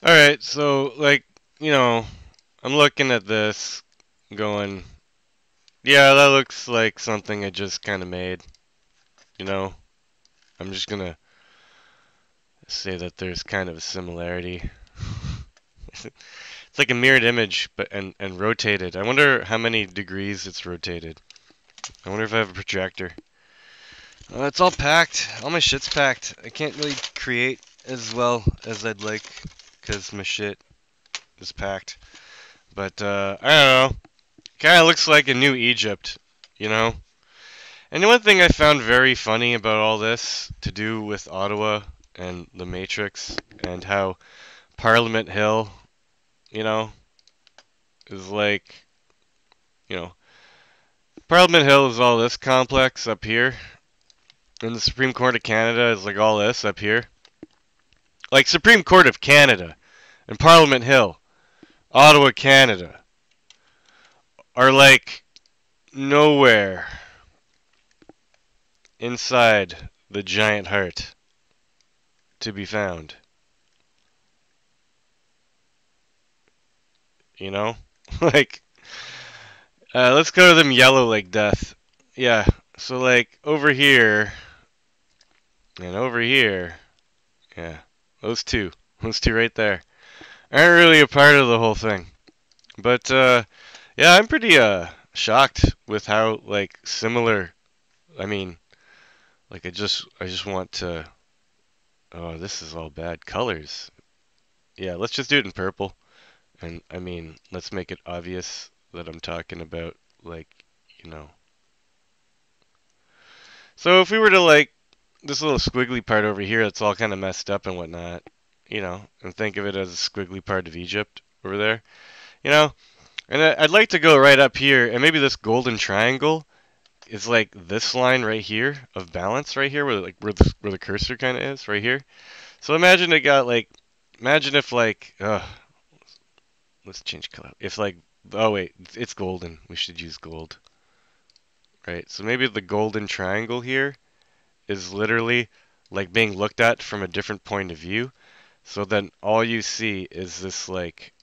Alright, so, like, you know, I'm looking at this, going, yeah, that looks like something I just kind of made, you know? I'm just gonna say that there's kind of a similarity. It's like a mirrored image, but and rotated. I wonder how many degrees it's rotated. I wonder if I have a projector. It's all packed. All my shit's packed. I can't really create as well as I'd like because my shit is packed. But I don't know. Kind of looks like a new Egypt, you know? And the one thing I found very funny about all this to do with Ottawa and the Matrix and how Parliament Hill, you know, is like, you know, Parliament Hill is all this complex up here, and the Supreme Court of Canada is like all this up here. Like Supreme Court of Canada and Parliament Hill, Ottawa, Canada, are like nowhere inside the giant heart to be found. You know? Like, let's go to them yellow like death. Yeah, so like over here and over here, yeah, those two, those two right there, aren't really a part of the whole thing. But yeah, I'm pretty shocked with how like similar. I mean, like I just want to. Oh, this is all bad colors. Yeah, let's just do it in purple. And I mean, let's make it obvious that I'm talking about like, you know. So if we were to like this little squiggly part over here that's all kind of messed up and whatnot, you know, and think of it as a squiggly part of Egypt over there, you know, and I'd like to go right up here, and maybe this golden triangle is like this line right here of balance right here, where like where the cursor kind of is right here. So imagine it got like, imagine if like, let's change color. If like, oh wait, it's golden. We should use gold, right? So maybe the golden triangle here is literally like being looked at from a different point of view. So then all you see is this like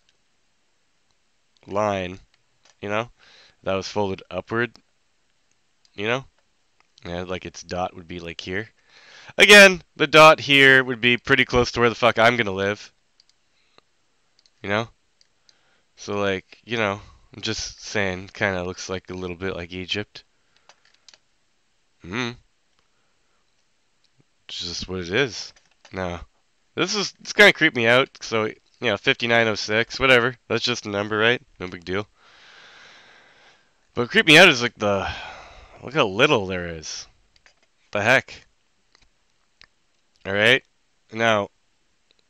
line, you know, that was folded upward, you know, and like its dot would be like here. Again, the dot here would be pretty close to where the fuck I'm gonna live, you know? So like, you know, I'm just saying, kind of looks like a little bit like Egypt. Hmm, it's just what it is. No, it's kind of creeped me out. So, 5906, whatever. That's just a number, right? No big deal. But what creeped me out is like look how little there is. The heck. All right. Now,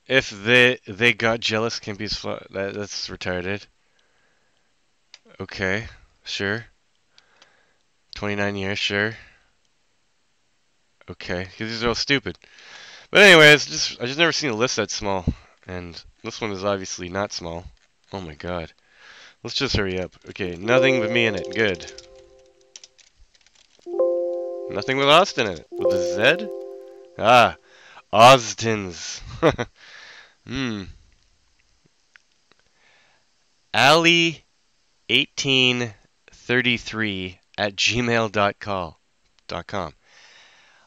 if they got jealous, can be that's retarded. Okay, sure. 29 years, sure. Okay, because these are all stupid. But anyways, I just never seen a list that small, and this one is obviously not small. Oh my god. Let's just hurry up. Okay, nothing but me in it. Good. Nothing with Austin in it. With a Z? Ah, Austins. Hmm. Ali1833 at gmail.com.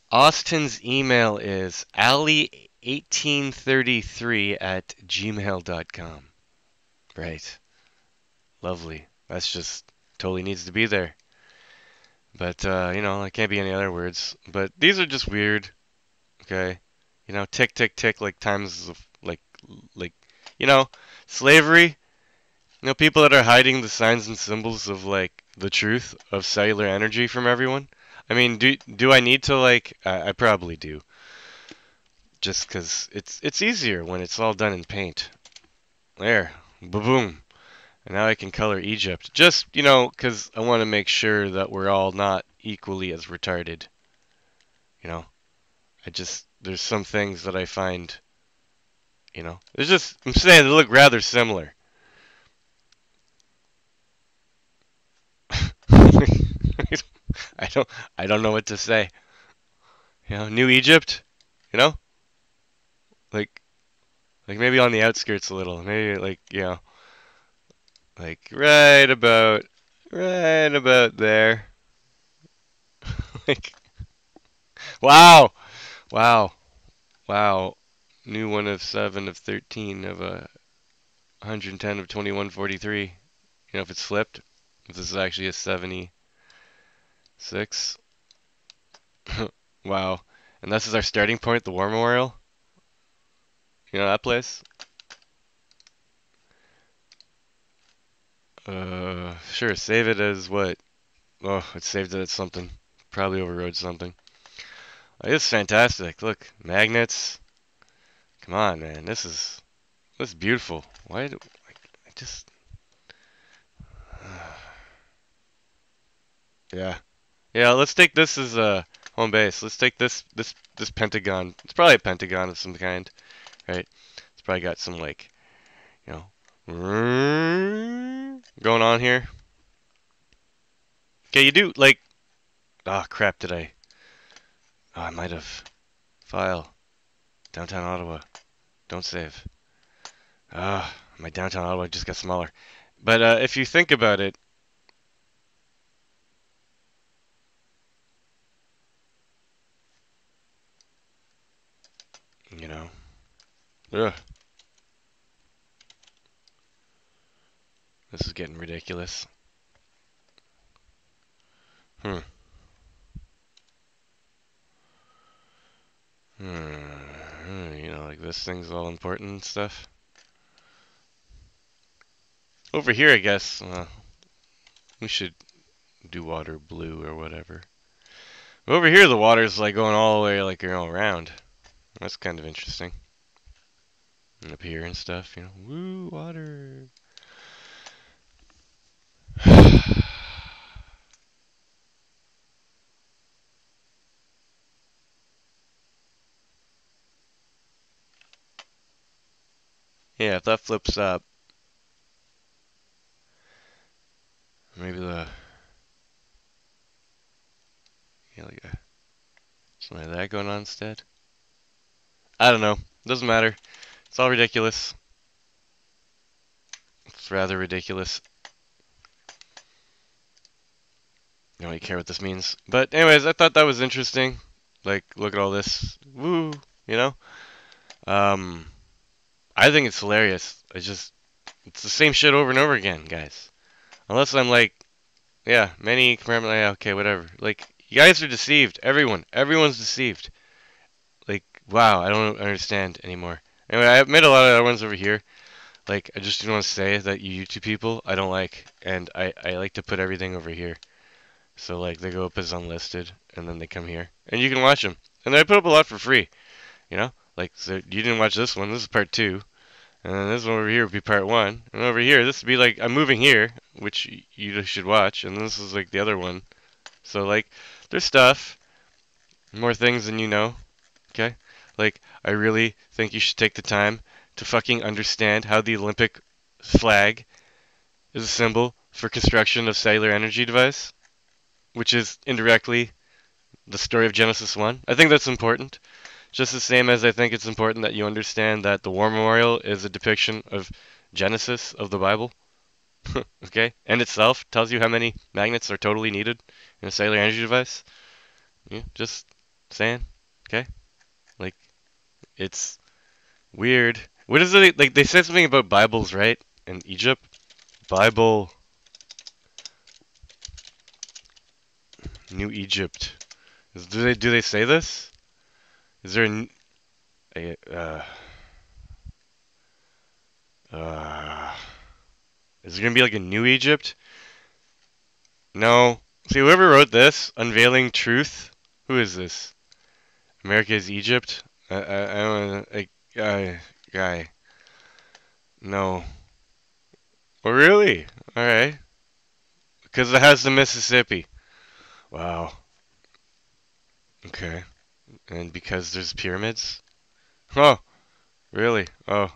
Austin's email is ali1833 at gmail.com. Right. Lovely. That's just totally needs to be there. But, it can't be any other words. But these are just weird. Okay. Tick, tick, tick, like times of, like, you know, slavery. People that are hiding the signs and symbols of, like, the truth of cellular energy from everyone. I mean, do I need to, like, I probably do. Just because it's easier when it's all done in paint. There. Ba-boom. And now I can color Egypt. Just, because I want to make sure that we're all not equally as retarded. You know, there's some things that I find, I'm saying they look rather similar. I don't, I don't know what to say. New Egypt, you know, like, Like maybe on the outskirts a little. Maybe like, like right about there. Like, wow, wow, wow. New one of 7 of 13 of 110 of 2143. If it's flipped, if this is actually a 76. Wow. And this is our starting point, the War Memorial. You know that place? Sure, save it as what? Oh, it saved it as something. Probably overrode something. Oh, this is fantastic. Look, magnets. Come on, man. This is beautiful. Why do I just yeah. Yeah, let's take this as a home base. Let's take this pentagon. It's probably a pentagon of some kind, right? It's probably got some like, you know, going on here. Okay, you do like crap, did I? Oh, I might have. File. Downtown Ottawa. Don't save. My downtown Ottawa just got smaller. But if you think about it, you know, ugh, this is getting ridiculous. Hmm. Like this thing's all important and stuff. Over here, I guess, we should do water blue or whatever. Over here, the water's like going all the way like around. That's kind of interesting. And up here and stuff, woo, water. Yeah, if that flips up, maybe like something like that going on instead. I don't know. Doesn't matter. It's all ridiculous. It's rather ridiculous. I don't really care what this means. But anyways, I thought that was interesting. Like, look at all this. Woo, you know? Um, I think it's hilarious. It's the same shit over and over again, guys. Unless I'm like, yeah, many compartment, yeah, okay, whatever. Like, you guys are deceived. Everyone's deceived. Like, wow, I don't understand anymore. Anyway, I've made a lot of other ones over here. Like, I just want to say that you YouTube people, I don't like. And I like to put everything over here. So, like, they go up as unlisted, and then they come here. And you can watch them. And I put up a lot for free, you know? Like, so you didn't watch this one. This is part 2. And then this one over here would be part 1. And over here, this would be like, I'm moving here, which you should watch. And this is like the other one. So, like, there's stuff. More things than you know. Okay? Like, I really think you should take the time to fucking understand how the Olympic flag is a symbol for construction of cellular energy device, which is indirectly the story of Genesis 1. I think that's important. Just the same as I think it's important that you understand that the War Memorial is a depiction of Genesis of the Bible. Okay? And itself tells you how many magnets are totally needed in a cellular energy device. Yeah, just saying. Okay? Like, it's weird. What is it? Like, they said something about Bibles, right? In Egypt? Bible. New Egypt. Do they say this? Is there uh, is there gonna be like a New Egypt? No. See, whoever wrote this, Unveiling Truth, who is this? America is Egypt? I don't like guy. No. Oh, really? All right. Because it has the Mississippi. Wow. Okay. And because there's pyramids? Oh, really? Oh,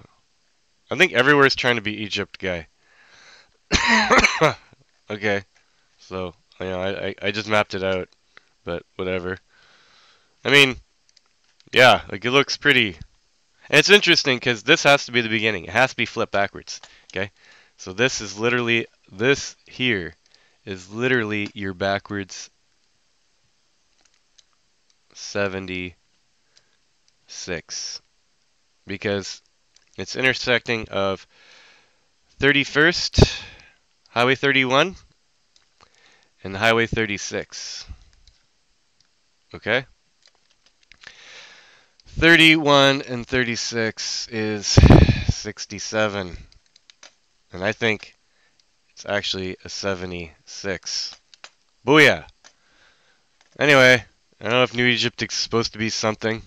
I think everywhere's trying to be Egypt, guy. Okay. So, I just mapped it out, but whatever. I mean, yeah, like it looks pretty. And it's interesting because this has to be the beginning. It has to be flipped backwards. Okay? So this is literally, this here is literally your backwards 76. Because it's intersecting of 31st, Highway 31, and Highway 36. Okay? 31 and 36 is 67. And I think it's actually a 76. Booyah! Anyway, I don't know if New Egypt is supposed to be something.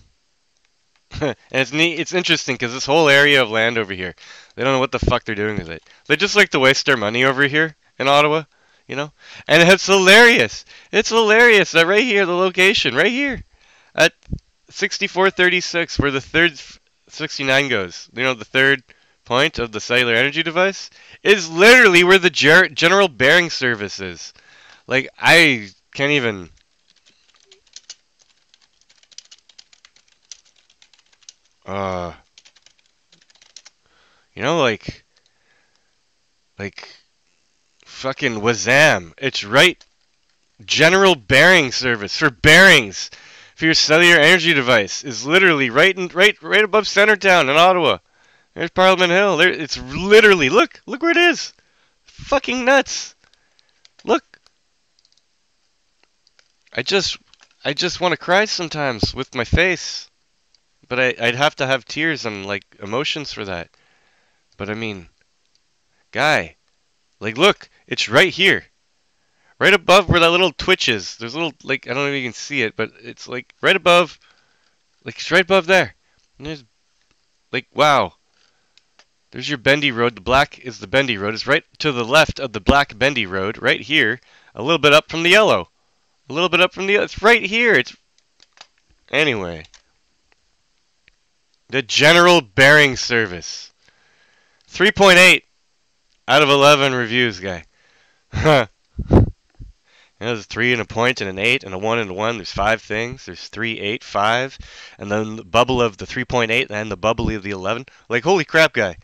And it's neat, it's interesting because this whole area of land over here, they don't know what the fuck they're doing with it. They just like to waste their money over here in Ottawa, you know? And it's hilarious. It's hilarious that right here, the location, right here, at 6436, where the third 69 goes, you know, the third point of the cellular energy device, is literally where the general bearing service is. Like, I can't even... you know, like, fucking Wazam. It's right, general bearing service for bearings for your cellular energy device is literally right above Centertown in Ottawa. There's Parliament Hill. There, it's literally, look where it is. Fucking nuts. Look. I just want to cry sometimes with my face. But I'd have to have tears and, like, emotions for that. But, I mean, guy, like, look, it's right here. Right above where that little twitch is. There's a little, like, I don't know if you can see it, but it's, like, right above, like, it's right above there. And there's, like, wow. There's your bendy road. The black is the bendy road. It's right to the left of the black bendy road, right here. A little bit up from the yellow. A little bit up from the, it's right here. It's, anyway. The General Bearing Service. 3.8 out of 11 reviews, guy. There's a 3 and a point and an 8 and a 1 and a 1. There's 5 things. There's 3, 8, 5. And then the bubble of the 3.8 and the bubble of the 11. Like, holy crap, guy.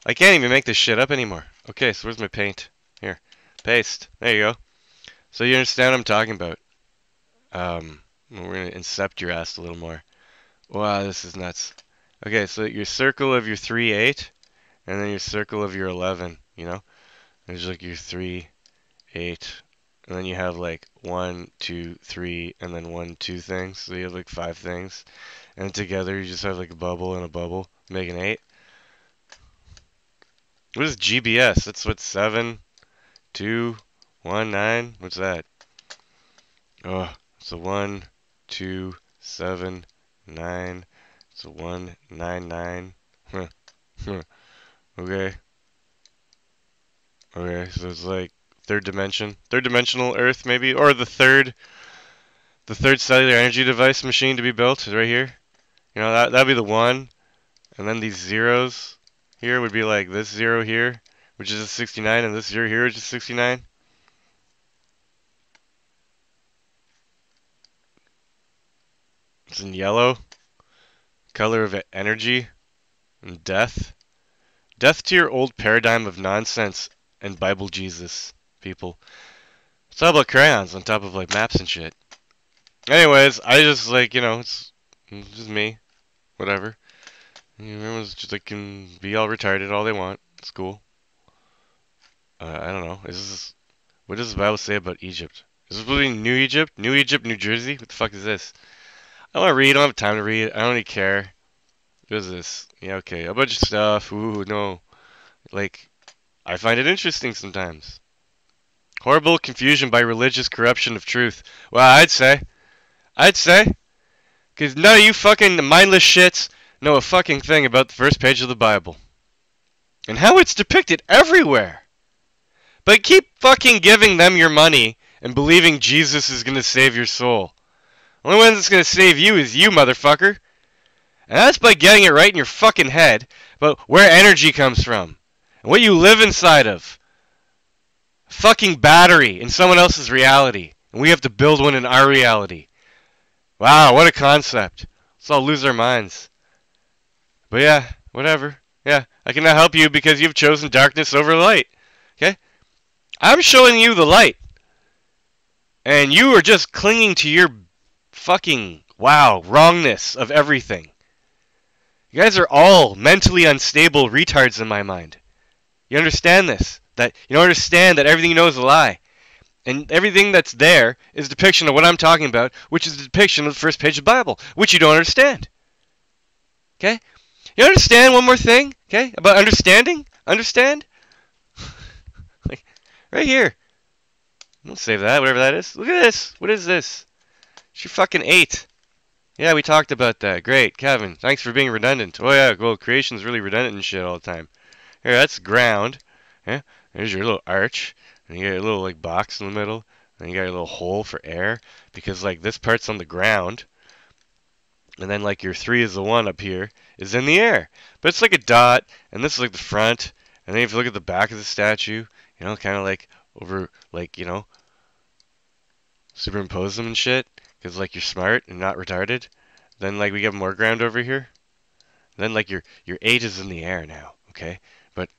I can't even make this shit up anymore. Okay, so where's my paint? Here. Paste. There you go. So you understand what I'm talking about. We're going to incept your ass a little more. Wow, this is nuts. Okay, so your circle of your 3, 8. And then your circle of your 11, you know? There's like your 3, 8. And then you have like 1, 2, 3, and then 1, 2 things. So you have like 5 things. And together you just have like a bubble and a bubble, make an 8. What is GBS? That's what, 7, 2, 1, 9? What's that? Oh, so 1, 2, 7, 9. So 1, 9, 9. Huh. Huh. Okay. Okay, so it's like third dimensional Earth maybe, or the third cellular energy device machine to be built is right here. You know, that'd be the 1, and then these zeros here would be like this 0 here, which is a 69, and this 0 here is just 69. It's in yellow, color of energy, and death. Death to your old paradigm of nonsense and Bible Jesus, people. It's all about crayons on top of like maps and shit. Anyways, I just like, you know, it's just me. Whatever. Everyone's just like can be all retarded all they want. It's cool. I don't know. What does the Bible say about Egypt? Is this supposed to be New Egypt? New Egypt, New Jersey? What the fuck is this? I don't want to read. I don't have time to read. I don't really care. What is this? Yeah, okay. A bunch of stuff. Ooh, no. Like, I find it interesting sometimes. Horrible confusion by religious corruption of truth. Well, I'd say. Because none of you fucking mindless shits know a fucking thing about the first page of the Bible. And how it's depicted everywhere. But keep fucking giving them your money and believing Jesus is going to save your soul. The only one that's going to save you is you, motherfucker. And that's by getting it right in your fucking head about where energy comes from. And what you live inside of. A fucking battery in someone else's reality. And we have to build one in our reality. Wow, what a concept. Let's all lose our minds. But yeah, whatever. Yeah, I cannot help you because you've chosen darkness over light. Okay? I'm showing you the light. And you are just clinging to your fucking, wow, wrongness of everything. You guys are all mentally unstable retards in my mind. You understand this? That you don't understand that everything you know is a lie. And everything that's there is a depiction of what I'm talking about, which is a depiction of the first page of the Bible, which you don't understand. Okay? You understand one more thing? Okay? About understanding? Understand? Like, right here. We'll save that, whatever that is. Look at this. What is this? It's your fucking 8. Yeah, we talked about that. Great, Kevin. Thanks for being redundant. Oh yeah, well, creation's really redundant and shit all the time. Here, that's ground. Yeah, there's your little arch, and you got a little like box in the middle, and you got a little hole for air because like this part's on the ground, and then like your 3 is the 1 up here is in the air. But it's like a dot, and this is like the front, and then if you look at the back of the statue, you know, kind of like over like superimpose them and shit. Because like you're smart and not retarded. Then like we get more ground over here. Then like your 8 is in the air now, okay? But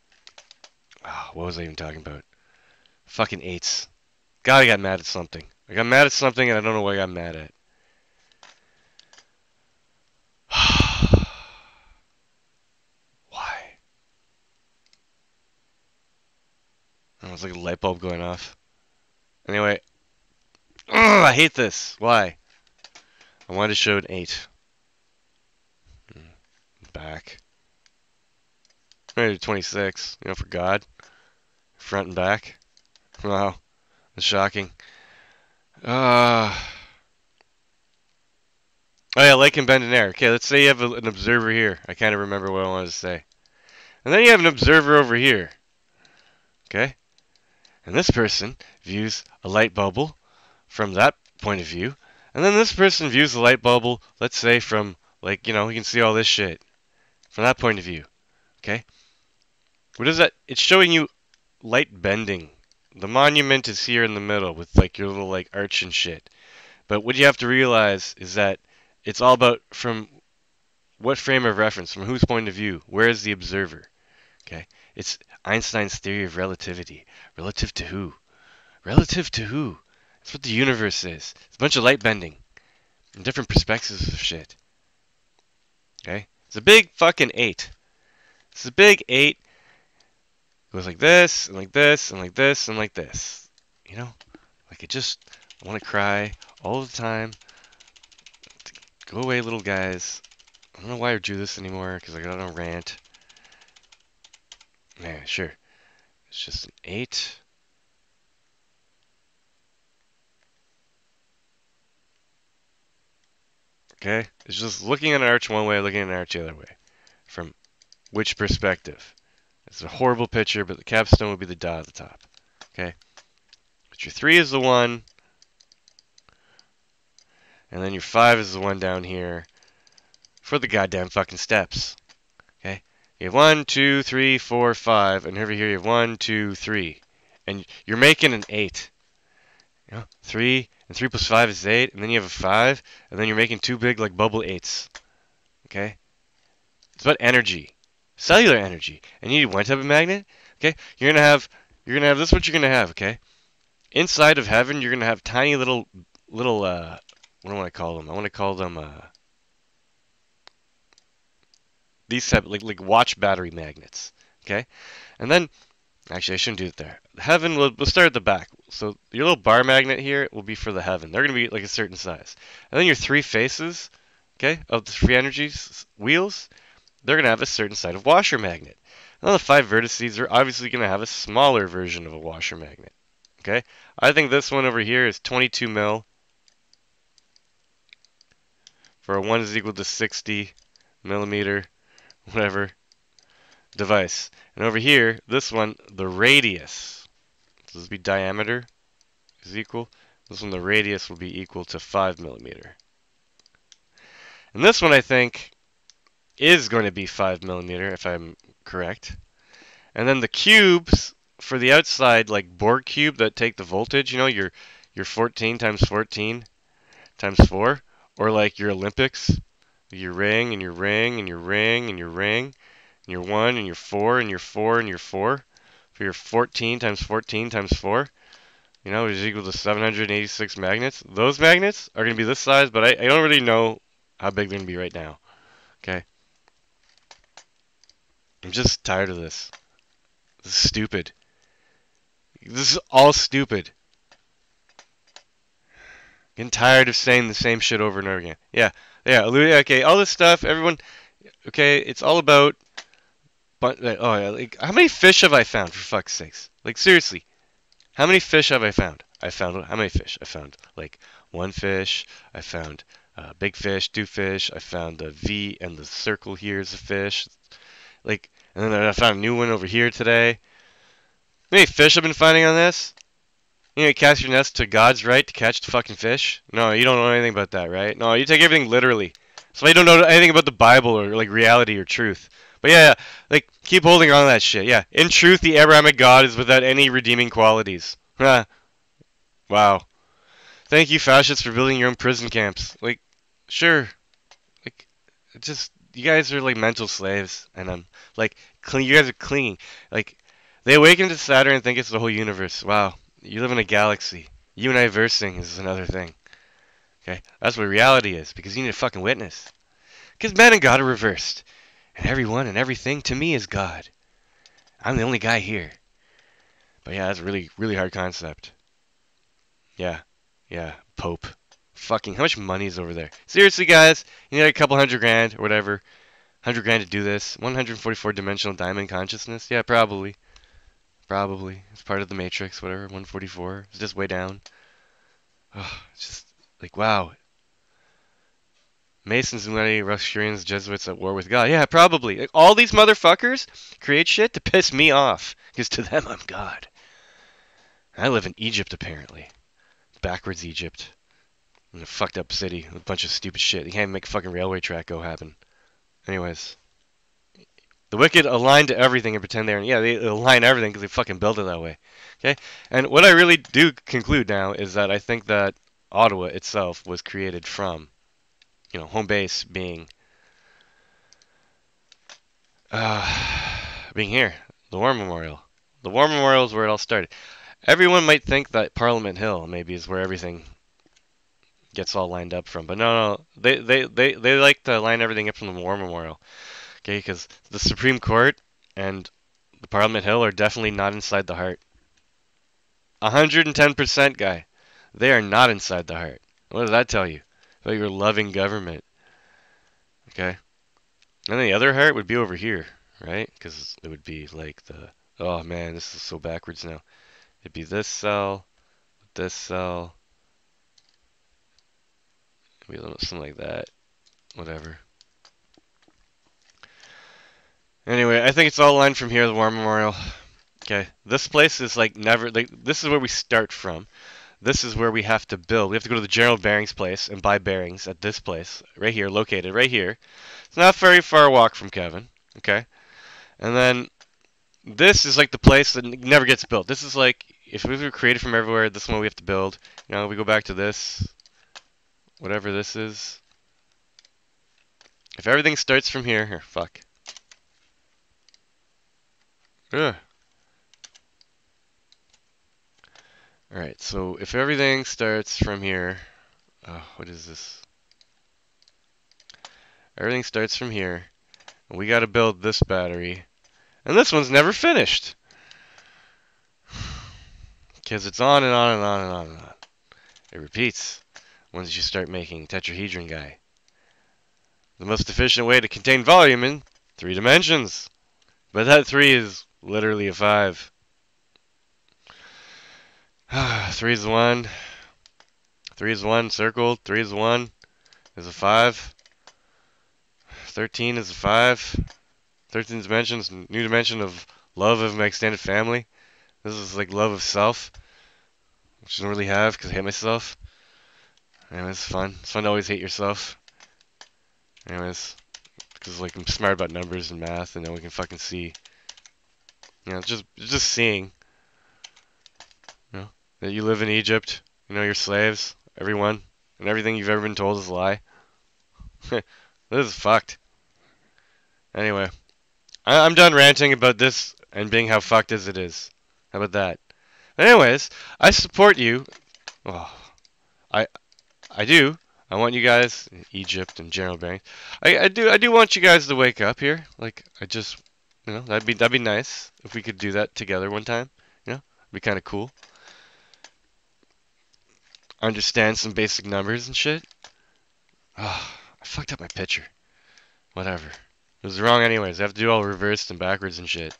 what was I even talking about? Fucking 8s. God, I got mad at something. I got mad at something and I don't know what I got mad at. Why? Oh, it's like a light bulb going off. Anyway, I hate this. Why? I wanted to show an 8. Back. Maybe 26, you know, for God. Front and back. Wow. That's shocking. Oh yeah, lake and bend in air. Okay, let's say you have an observer here. I kind of remember what I wanted to say. And then you have an observer over here. Okay? And this person views a light bubble from that point of view. And then this person views the light bubble, let's say from, like, you know, you can see all this shit from that point of view. Okay? What is that? It's showing you light bending. The monument is here in the middle with, like, your little, like, arch and shit. But what you have to realize is that it's all about from what frame of reference, from whose point of view, where is the observer? Okay? It's Einstein's theory of relativity. Relative to who? Relative to who? That's what the universe is. It's a bunch of light bending and different perspectives of shit. Okay? It's a big fucking 8. It's a big 8. It goes like this, and like this, and like this, and like this. You know? Like I want to cry all the time. Go away, little guys. I don't know why I drew this anymore, because I got on a rant. Yeah, sure. It's just an 8. Okay? It's just looking at an arch one way, looking at an arch the other way. From which perspective? It's a horrible picture, but the capstone would be the dot at the top. Okay? But your 3 is the 1. And then your 5 is the 1 down here for the goddamn fucking steps. Okay? You have 1, 2, 3, 4, 5, and over here you have 1, 2, 3. And you're making an 8. You know, 3, and 3 plus 5 is 8, and then you have a 5, and then you're making 2 big, like, bubble 8s. Okay? It's about energy. Cellular energy. And you need one type of magnet. Okay? You're gonna have this is what you're gonna have, okay? Inside of heaven, you're gonna have tiny little what do I want to call them? I want to call them these type like watch battery magnets. Okay? And then actually I shouldn't do it there. Heaven, we'll start at the back. So your little bar magnet here will be for the heaven. They're gonna be like a certain size. And then your 3 faces, okay, of the free energy wheels, they're gonna have a certain side of washer magnet. Now the 5 vertices are obviously gonna have a smaller version of a washer magnet. Okay? I think this one over here is 22 mil. For a 1 is equal to 60 millimeter, whatever, device. And over here, this one, the radius, so this would be diameter, is equal. This one, the radius will be equal to 5 millimeter. And this one, I think, is going to be 5 millimeter, if I'm correct. And then the cubes, for the outside, like Borg cube that take the voltage, you know, your 14 times 14 times 4, or like your Olympics, Your ring and your ring and your ring and your ring and your 1 and your 4 and your 4 and your 4 for your 14 times 14 times 4, which is equal to 786 magnets. Those magnets are going to be this size, but I don't really know how big they're going to be right now. Okay? I'm just tired of this. This is stupid. This is all stupid. Getting tired of saying the same shit over and over again. Yeah, okay, all this stuff, everyone, okay, it's all about, but, oh, yeah, like, how many fish have I found, for fuck's sakes? Like, seriously, how many fish have I found? How many fish? I found, like, one fish, I found big fish, two fish, I found the V and the circle here is a fish, like, and then I found a new one over here today. How many fish I've been finding on this? Cast your nets to God's right to catch the fucking fish? No, you don't know anything about that, right? No, you take everything literally. So you don't know anything about the Bible or like reality or truth. But yeah, like keep holding on to that shit. Yeah, in truth, the Abrahamic God is without any redeeming qualities. Huh. Wow. Thank you, fascists, for building your own prison camps. Like, sure. Like, just you guys are like mental slaves, and I'm like, you guys are clinging. Like, they awaken to Saturn and think it's the whole universe. Wow. You live in a galaxy. You and I versing is another thing. Okay? That's what reality is, because you need a fucking witness. Because man and God are reversed. And everyone and everything to me is God. I'm the only guy here. But yeah, that's a really, really hard concept. Yeah. Yeah. Pope. Fucking, how much money is over there? Seriously, guys? You need a couple $100,000 or whatever. $100,000 to do this. 144 dimensional diamond consciousness? Yeah, probably. Probably. It's part of the Matrix, whatever. 144. It's just way down. Oh, it's just like, wow. Masons, Illuminati, Rosicrucians, Jesuits at war with God. Yeah, probably. Like, all these motherfuckers create shit to piss me off. Because to them, I'm God. I live in Egypt, apparently. Backwards Egypt. In a fucked up city with a bunch of stupid shit. You can't make a fucking railway track go happen. Anyways. The wicked align to everything and pretend they're... Yeah, they align everything because they fucking build it that way. Okay? And what I really do conclude now is that I think that Ottawa itself was created from, home base being being here, the War Memorial. The War Memorial is where it all started. Everyone might think that Parliament Hill maybe is where everything gets all lined up from, but no, they like to line everything up from the War Memorial. Okay, because the Supreme Court and the Parliament Hill are definitely not inside the heart. 110%, guy. They are not inside the heart. What does that tell you? About your loving government. Okay? And the other heart would be over here, right? Because it would be like the... Oh man, this is so backwards now. It'd be this cell, maybe something like that. Whatever. Anyway, I think it's all lined from here, the War Memorial. Okay, this place is like never... Like, this is where we start from. This is where we have to build. We have to go to the General Bearings place and buy bearings at this place, right here, located right here. It's not very far walk from Kevin, okay? And then this is like the place that never gets built. This is like, if we were created from everywhere, this is what we have to build. We go back to this, whatever this is. If everything starts from here, fuck. Ugh. Alright, so if everything starts from here, what is this? Everything starts from here, and we gotta build this battery. And this one's never finished. Because it's on and on and on and on and on. It repeats once you start making tetrahedron guy. The most efficient way to contain volume in 3 dimensions. But that 3 is literally a 5. 3 is 1. 3 is 1 circled. 3 is 1 is a 5. 13 is a 5. 13 dimensions, new dimension of love of my extended family. This is like love of self, which I don't really have because I hate myself. Anyways, it's fun. It's fun to always hate yourself. Anyways, because like I'm smart about numbers and math, and then we can fucking see. Just seeing. That you live in Egypt. You're slaves. Everyone and everything you've ever been told is a lie. This is fucked. Anyway, I'm done ranting about this and being how fucked as it is. How about that? Anyways, I support you. Oh, I I do. I want you guys, Egypt and General Bank. I do want you guys to wake up here. Like I just, that'd be nice if we could do that together one time. It'd be kind of cool. Understand some basic numbers and shit. Oh, I fucked up my picture. Whatever. It was wrong anyways. I have to do all reversed and backwards and shit.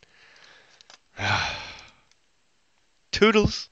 Toodles.